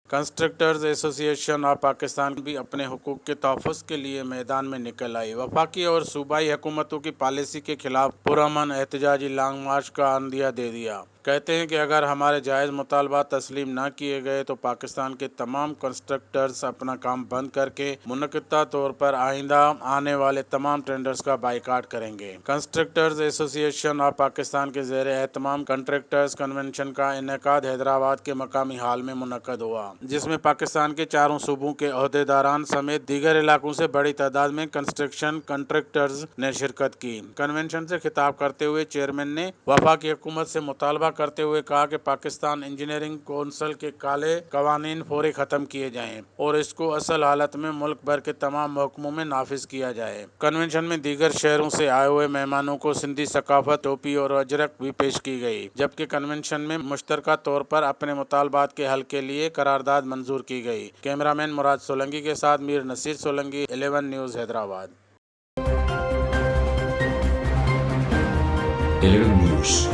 Constructors ایسوسی ایشن of Pakistan بھی اپنے حقوق کے تحفظ کے لیے میدان میں نکل آئی۔ وفاقی اور صوبائی حکومتوں کی پالیسی کے خلاف پرامن احتجاجی لانگ مارچ کا عندیہ دے دیا۔ کہتے ہیں کہ اگر ہمارے جائز مطالبات تسلیم نہ کیے گئے تو پاکستان کے تمام کنسٹرکٹرز اپنا کام بند کر کے منعقدہ طور پر آئندہ آنے والے تمام ٹینڈرز کا بائیکاٹ کریں گے۔ کنسٹرکٹرز ایسوسی ایشن آف پاکستان کے زیر اہتمام کنٹریکٹرز کنونشن کا انعقاد حیدرآباد کے مقامی ہال میں منعقد ہوا، جس میں پاکستان کے چاروں صوبوں کے عہدیداران سمیت دیگر علاقوں سے بڑی تعداد میں کنسٹرکشن کنٹریکٹرز نے شرکت کی۔ کنونشن سے خطاب کرتے ہوئے چیئرمین نے وفاقی حکومت سے مطالبہ کرتے ہوئے کہا کہ پاکستان انجینئرنگ کونسل کے کالے قوانین فوری ختم کیے جائیں اور اس کو اصل حالت میں ملک بھر کے تمام محکموں میں نافذ کیا جائے۔ کنونشن میں دیگر شہروں سے آئے ہوئے مہمانوں کو سندھی ثقافت، ٹوپی اور اجرک بھی پیش کی گئی، جبکہ کنونشن میں مشترکہ طور پر اپنے مطالبات کے حل کے لیے قرارداد منظور کی گئی۔ کیمرامین مراد سولنگی کے ساتھ میر نصیر سولنگی، 11 نیوز حیدرآباد۔ 11 نیوز